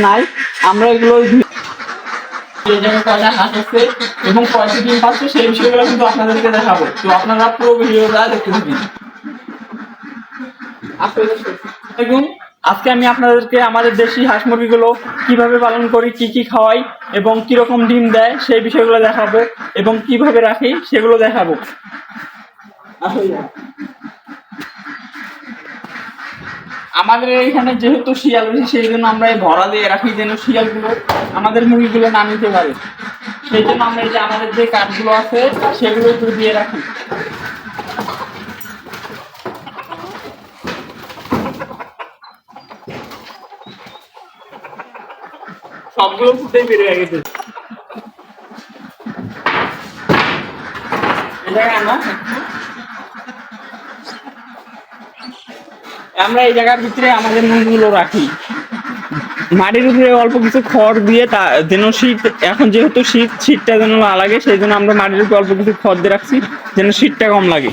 নাই। আমরা এগুলো এবং কয়টি ডিম পাচ্ছে সেই বিষয়গুলো কিন্তু আপনাদেরকে দেখাবো। তো আপনারা পুরো ভিডিওটা দেখতে থাকুন। আজকে আমি আপনাদেরকে আমাদের দেশি হাঁস মুরগিগুলো কিভাবে পালন করি, কি কি খাওয়াই এবং কিরকম ডিম দেয় সেই বিষয়গুলো দেখাবো এবং কিভাবে রাখি সেগুলো দেখাবো। আমাদের এখানে যেহেতু শিয়াল রয়েছে সেই জন্য আমরা এই ভরা দিয়ে রাখি যেন শিয়ালগুলো আমাদের মুরগিগুলো না নিতে পারে। সেই জন্য আমরা এই যে আমাদের যে কাঠগুলো আছে সেগুলো একটু দিয়ে রাখি। সবগুলো ফুটে বের হয়ে গেছে। আমরা এই জায়গার ভিতরে আমাদের মুরগিগুলো রাখি মাটির উপরে অল্প কিছু খড় দিয়ে, তা যেন শীত, এখন যেহেতু শীতটা যেন না লাগে সেই জন্য আমরা মাটির উপরে অল্প কিছু খড় দিয়ে রাখছি যেন শীতটা কম লাগে।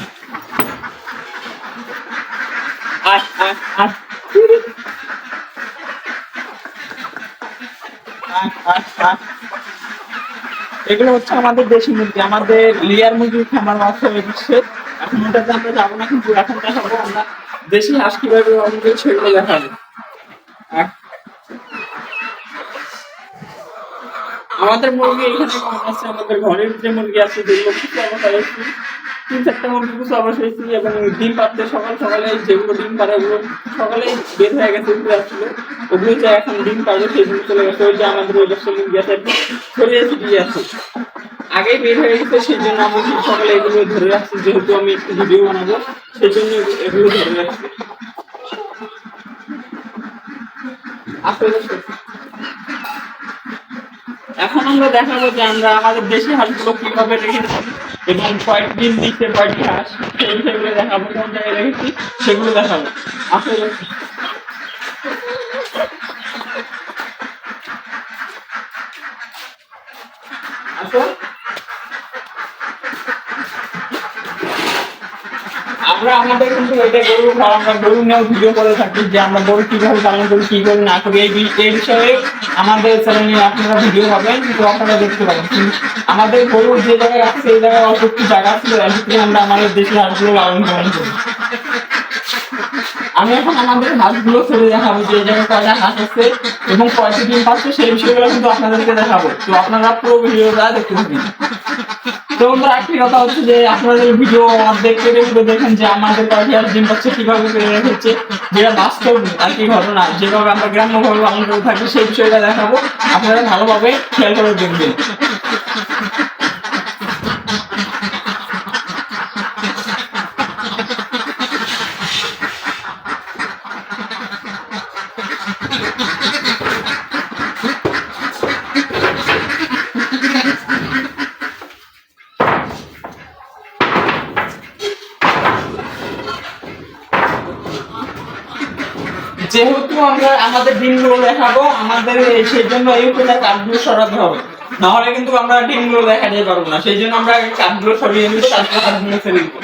এগুলো হচ্ছে আমাদের দেশি মুরগি, আমাদের লেয়ার মুরগির খামার আছে হচ্ছে। এখন ওটাতে আমরা যাবো না, কিন্তু এখন দেখাবো আমরা দেশি হাঁস কিভাবে পালন করি সেগুলো দেখাবো। আমাদের মুরগি এখানে কম আছে, আমাদের ঘরের যে মুরগি আছে যেগুলো কিছু অবস্থায় 3-4টা মুরগি কিছু অবশ্যই এবং ডিম পাড়তে সকাল সকালে যেগুলো ডিম পাড়ে ওগুলো সকালে বের হয়ে গেছে, উঠে আসছিল ওগুলো যে এখন ডিম পাড়ে সেগুলো চলে গেছে। ওই যে আমাদের ওই দশটা মুরগি আছে ছড়িয়ে ছিটিয়ে আছে, আগেই বের হয়ে গেছে সেই জন্য আমি সকালে এগুলো ধরে রাখছি, যেহেতু আমি একটু ভিডিও বানাবো সেই জন্য এগুলো ধরে রাখছি। এখন আমরা দেখাবো যে আমরা আমাদের দেশি হাঁসগুলো কিভাবে রেখেছি এবং কয়েকটি ডিম দিচ্ছে, কয়েকটি হাঁস সেই বিষয়গুলো দেখাবো, কোন জায়গায় রেখেছি সেগুলো দেখাবো। আসলে আমরা আমাদের কিন্তু এটা গরু আমরা গরু নিয়েও ভিডিও করে থাকি যে আমরা গরু কিভাবে পালন করি, কি করে না করি, এই বিষয়ে আমাদের চ্যানেলে আপনারা ভিডিও পাবেন, তো আপনারা দেখতে পাবেন। আমাদের গরু যে জায়গায় আছে সেই জায়গায় অল্প একটু জায়গা ছিল, এর ভিতরে আমরা আমাদের দেশের হাঁসগুলো লালন পালন করি। আমি এখন আমাদের হাঁসগুলো ছেড়ে দেখাবো যে এই জায়গায় কয়টা হাঁস আছে এবং কয়টি ডিম পাচ্ছে সেই বিষয়গুলো কিন্তু আপনাদেরকে দেখাবো। তো আপনারা পুরো ভিডিওটা দেখতে থাকুন। তো বন্ধুরা একটি কথা হচ্ছে যে আপনাদের ভিডিও দেখতে দেখেন যে আমাদের কয়টি হাঁস ডিম পাচ্ছে, কিভাবে করে রেখেছে, যেটা বাস্তব আর কি ঘটনা, যেভাবে আমরা গ্রাম্যভাবে পালন করে থাকি সেই বিষয়টা দেখাবো, আপনারা ভালোভাবে খেয়াল করে দেখবেন। যেহেতু আমরা আমাদের ডিমগুলো দেখাবো, আমাদের সেই জন্য এই উপরে কাঠগুলো সরাতে হবে, নাহলে কিন্তু আমরা ডিমগুলো দেখাতে পারবো না। সেই জন্য আমরা কাঠগুলো সরিয়ে নিবো, তারপর কাঠগুলো ছেড়ে দিবো।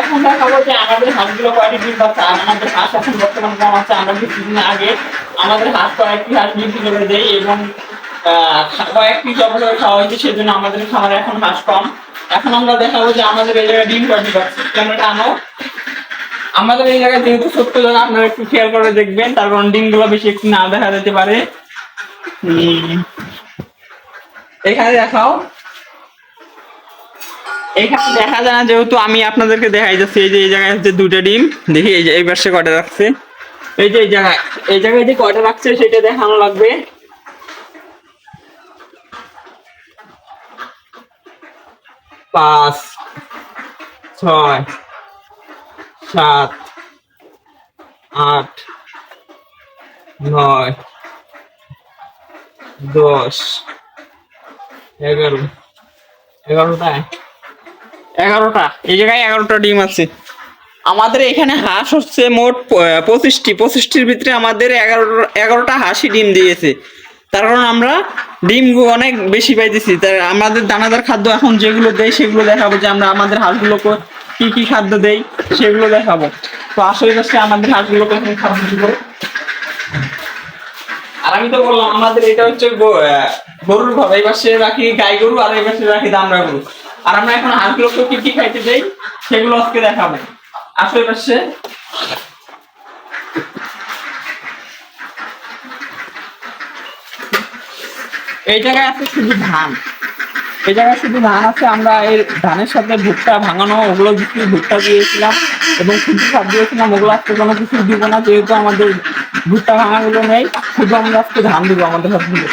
এখন দেখাবো যে আমাদের হাঁসগুলো কয়টি ডিম পাচ্ছে, আর আমাদের হাঁস এখন বর্তমানে কম আছে। আমরা কিছুদিন আগে আমাদের হাঁস কয়েকটি হাঁস বিক্রি করে দেই এবং কয়েকটি জবল খাওয়া হয়েছে, সেই জন্য আমাদের খামারে এখন হাঁস কম। এখন আমরা দেখাবো যে আমাদের এই জায়গায় ডিম কয়টি পাচ্ছে। ক্যামেরাটা আনো। আমাদের এই জায়গায় যেহেতু 70 জন, আপনারা একটু খেয়াল করে দেখবেন, তার কারণ ডিমগুলো বেশি একটু না দেখা যেতে পারে। এখানে দেখাও, এখানে দেখা যায় না যেহেতু আমি আপনাদেরকে দেখাই যাচ্ছি। এই যে এই জায়গায় হচ্ছে 2টা ডিম, দেখি এই যে এই পাশে কয়টা রাখছে, এই যে এই জায়গায় যে কয়টা রাখছে সেটা দেখানো লাগবে। 5, 6, 7, 8, 9, 10, 11 11টা এই জায়গায় 11টা ডিম আছে। আমাদের এখানে হাঁস হচ্ছে মোট 25টির ভিতরে আমাদের 11টা হাঁসই ডিম দিয়েছে। তার কারণ আমরা ডিম অনেক বেশি পাইতেছি। তাই আমাদের দানাদার খাদ্য এখন যেগুলো দেয় সেগুলো দেখাবো, যে আমরা আমাদের হাঁসগুলোকে কি কি খাদ্য দেই সেগুলো দেখাবো। তো আসলে আমাদের হাঁসগুলোকে এখন খাদ্য দিব। আর আমি তো বললাম আমাদের এটা হচ্ছে গরুর ঘর, এই পাশে রাখি গাই গরু আর এই পাশে রাখি দামড়া গরু। আর আমরা এখন হাঁসগুলোকে কি কি খাইতে দেই সেগুলো আজকে দেখাবো। আসলে পাশে এই জায়গায় আছে শুধু ধান, এই জায়গায় শুধু ধান আছে। আমরা এই ধানের সাথে ভুট্টা ভাঙানো ওগুলো কিছু ভুট্টা দিয়েছিলাম এবং শুধু খাদ্য দিয়েছিলাম। ওগুলো আজকে কোনো কিছু দিব না, যেহেতু আমাদের ভুট্টা ভাঙাগুলো নেই। শুধু আমরা আজকে ধান দিব আমাদের হাঁসগুলো।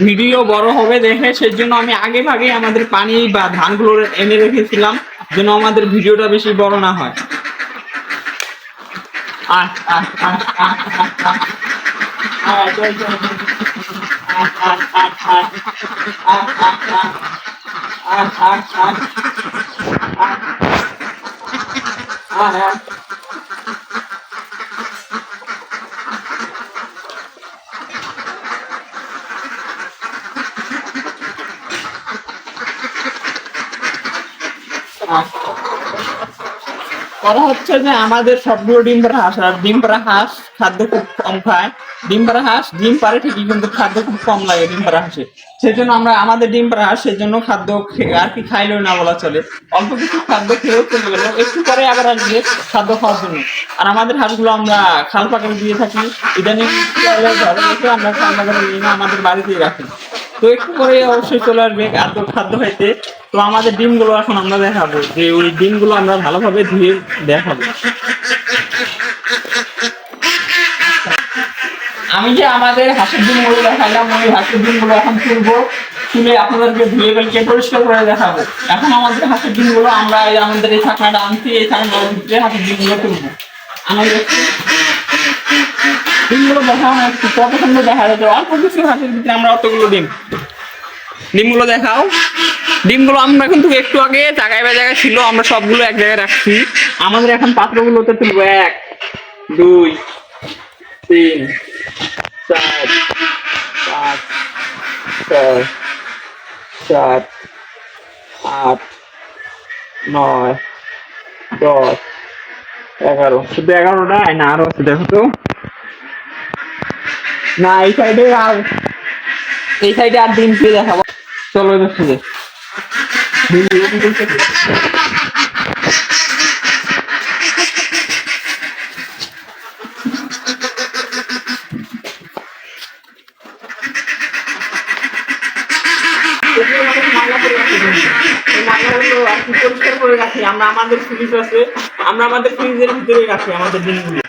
ভিডিও বড় হবে দেখে সেজন্য আমি আগে ভাগে আমাদের পানি বা ধানগুলো এনে রেখেছিলাম, যেন আমাদের ভিডিওটা বেশি বড় না হয়। কথা হচ্ছে যে আমাদের সবগুলো ডিম পাড়া হাঁস, আর ডিম পাড়া হাঁস খাদ্য খুব কম খায়। ডিম পাড়া হাঁস ডিম পারে ঠিকই, কিন্তু খাদ্য খুব কম লাগে ডিম পাড়া হাঁসে। সেজন্য আমরা আমাদের ডিম পাড়া হাঁস সেই জন্য খাদ্য আর কি খাইলেও না বলা চলে, অল্প কিছু খাদ্য খেয়েও চলে গেল, একটু পরে আবার আসবে খাদ্য খাওয়ার জন্য। আর আমাদের হাঁসগুলো আমরা খাল পাকারে দিয়ে থাকি, ইদানিং আমরা খাল পাকারে নিয়ে না আমাদের বাড়িতেই রাখি। তো একটু পরে অবশ্যই চলে আসবে খাদ্য খাইতে। তো আমাদের ডিমগুলো এখন আমরা দেখাবো, যে ওই ডিমগুলো আমরা ভালোভাবে ধুয়ে দেখাবো। আমি যে আমাদের হাঁসের ডিমগুলো দেখাইলাম, ওই হাঁসের ডিমগুলো এখন তুলবো, তুলে আপনাদেরকে ধুয়ে বেলকে পরিষ্কার করে দেখাবো। এখন আমাদের হাঁসের ডিমগুলো আমরা আমাদের এই ছাকনাটা আনছি, এই ছাকনার ভিতরে হাঁসের ডিমগুলো তুলবো। আমাদের ডিমগুলো দেখাও না, একটু কত সুন্দর দেখা যাচ্ছে। অল্প কিছু হাঁসের ভিতরে আমরা অতগুলো ডিমগুলো দেখাও। ডিমগুলো আমরা কিন্তু একটু আগে জায়গায় বা জায়গায় ছিল, আমরা সবগুলো এক জায়গায় রাখছি। আমাদের এখন পাত্রগুলোতে তুলবো 1 2 3 4 5 6 7 8 9 10 11। শুধু 11টাই না, আরো আছে দেখো তো। না এই সাইডে আর ডিম দিয়ে দেখাবো। চলো দেখছি যে পরিষ্কার করে রাখি। আমরা আমাদের ফ্রিজ আছে, আমরা আমাদের ফ্রিজের ভিতরে রাখি আমাদের ডিমগুলো।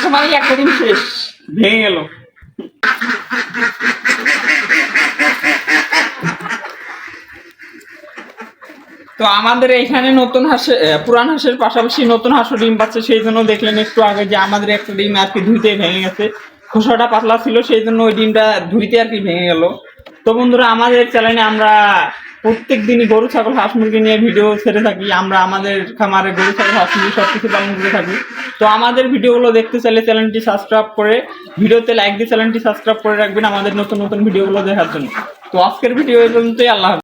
সময় একটা দিন শেষ ভেঙে গেল। তো আমাদের এখানে নতুন হাঁসের পুরান হাঁসের পাশাপাশি নতুন হাঁসও ডিম পাচ্ছে, সেই জন্য দেখলেন একটু আগে যে আমাদের একটা ডিম আর কি ধুইতে ভেঙে গেছে, খোসাটা পাতলা ছিল, সেই জন্য ওই ডিমটা ধুইতে আর কি ভেঙে গেল। তো বন্ধুরা, আমাদের চ্যানেলে আমরা প্রত্যেক দিনই গরু ছাগল হাঁস মুরগি নিয়ে ভিডিও ছেড়ে থাকি। আমরা আমাদের খামারে গরু ছাগল হাঁস মুরগি সবকিছু পালন করে থাকি। তো আমাদের ভিডিওগুলো দেখতে চাইলে চ্যানেলটি সাবস্ক্রাইব করে, ভিডিওতে লাইক দিয়ে চ্যানেলটি সাবস্ক্রাইব করে রাখবেন আমাদের নতুন নতুন ভিডিওগুলো দেখার জন্য। তো আজকের ভিডিও এই পর্যন্তই। আল্লাহ হাফেজ।